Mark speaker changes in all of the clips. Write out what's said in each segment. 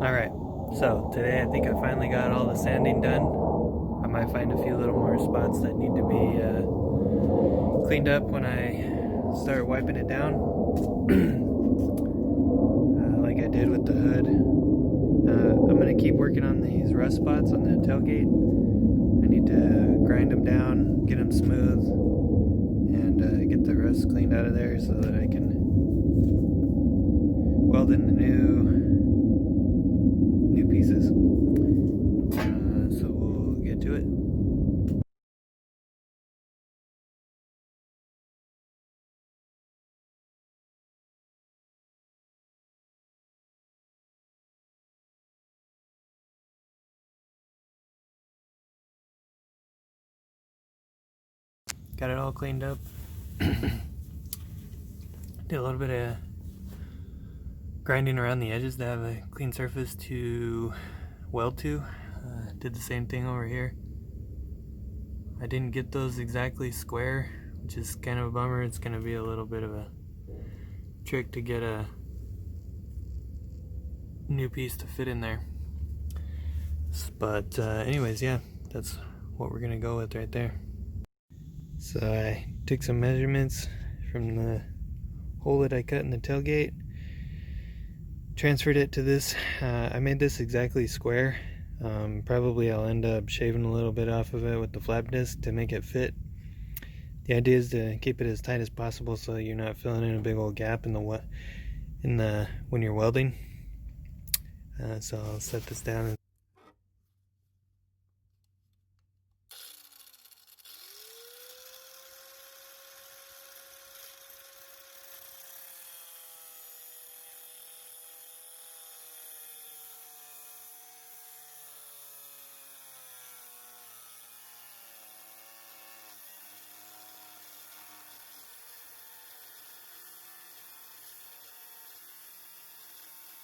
Speaker 1: Alright, so today I think I finally got all the sanding done. I might find a few little more spots that need to be cleaned up when I start wiping it down. Like I did with the hood. I'm going to keep working on these rust spots on the tailgate. I need to grind them down, get them smooth, and get the rust cleaned out of there so that I can weld in the new pieces. So we'll get to it. Got it all cleaned up. Did a little bit of grinding around the edges to have a clean surface to weld to. Did the same thing over here. I didn't get those exactly square, which is kind of a bummer. It's going to be a little bit of a trick to get a new piece to fit in there. But anyways, yeah, that's what we're going to go with right there. So I took some measurements from the hole that I cut in the tailgate, transferred it to this. I made this exactly square. Probably I'll end up shaving a little bit off of it with the flap disc to make it fit. The idea is to keep it as tight as possible so you're not filling in a big old gap in the when you're welding. So I'll set this down.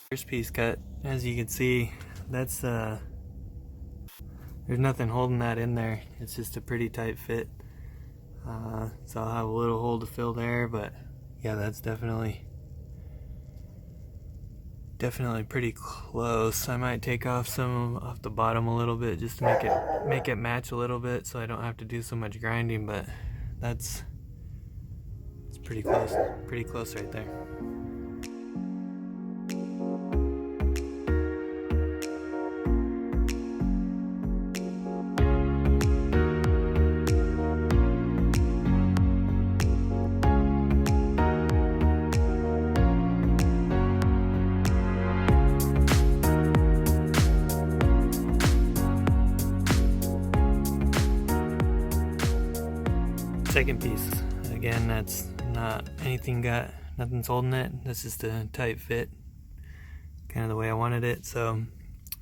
Speaker 1: First piece cut, as you can see, that's there's nothing holding that in there. It's just a pretty tight fit. So I'll have a little hole to fill there, but yeah, that's definitely pretty close. I might take off some off the bottom a little bit just to make it match a little bit, so I don't have to do so much grinding. But it's pretty close right there. Second piece, again, that's not nothing's holding it. This is the tight fit, kind of the way I wanted it. So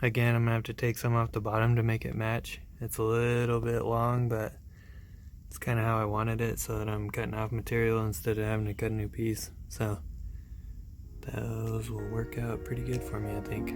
Speaker 1: again, I'm gonna have to take some off the bottom to make it match. It's a little bit long, but it's kind of how I wanted it, so that I'm cutting off material instead of having to cut a new piece. So those will work out pretty good for me, I think.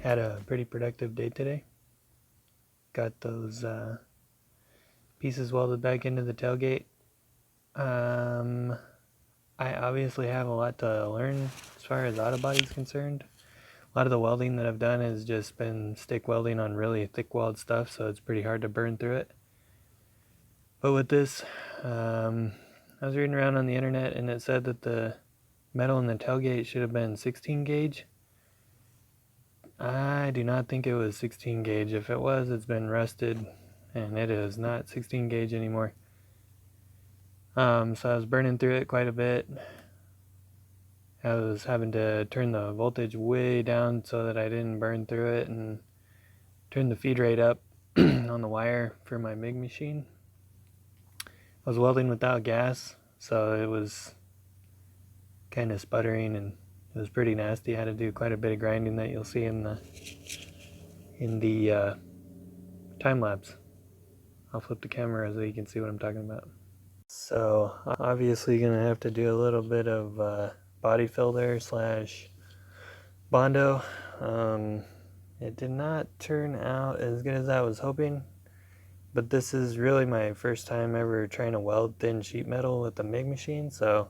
Speaker 1: Had a pretty productive day today. Got those pieces welded back into the tailgate. I obviously have a lot to learn as far as auto body is concerned. A lot of the welding that I've done has just been stick welding on really thick walled stuff, so it's pretty hard to burn through it. But with this, I was reading around on the internet and it said that the metal in the tailgate should have been 16 gauge. I do not think it was 16 gauge. If it was, it's been rusted and it is not 16 gauge anymore. So I was burning through it quite a bit. I was having to turn the voltage way down so that I didn't burn through it, and turn the feed rate up on the wire for my MIG machine. I was welding without gas, so it was kind of sputtering and it was pretty nasty. I had to do quite a bit of grinding that you'll see in the time lapse. I'll flip the camera so you can see what I'm talking about. So obviously gonna have to do a little bit of body filler / Bondo. It did not turn out as good as I was hoping, but this is really my first time ever trying to weld thin sheet metal with the MIG machine, so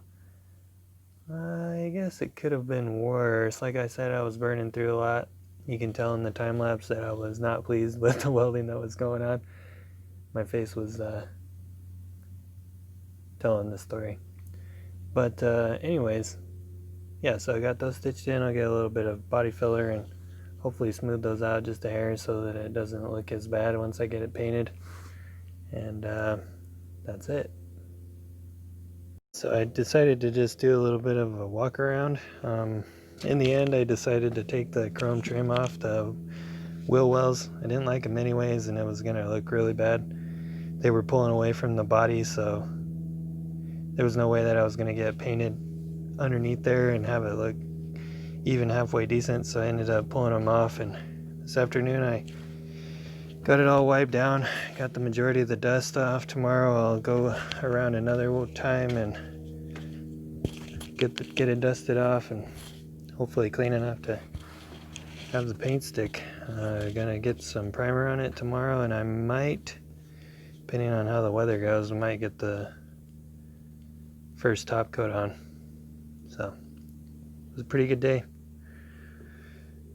Speaker 1: I guess it could have been worse. Like I said, I was burning through a lot. You can tell in the time lapse that I was not pleased with the welding that was going on. My face was telling the story. But anyways, yeah, so I got those stitched in. I'll get a little bit of body filler and hopefully smooth those out just a hair so that it doesn't look as bad once I get it painted. And that's it. So I decided to just do a little bit of a walk around. In the end, I decided to take the chrome trim off the wheel wells. I didn't like them anyways, and it was going to look really bad. They were pulling away from the body, so there was no way that I was going to get painted underneath there and have it look even halfway decent, so I ended up pulling them off, and this afternoon I got it all wiped down, got the majority of the dust off. Tomorrow I'll go around another time and get it dusted off and hopefully clean enough to have the paint stick. Gonna get some primer on it tomorrow, and I might, depending on how the weather goes, I might get the first top coat on. So it was a pretty good day.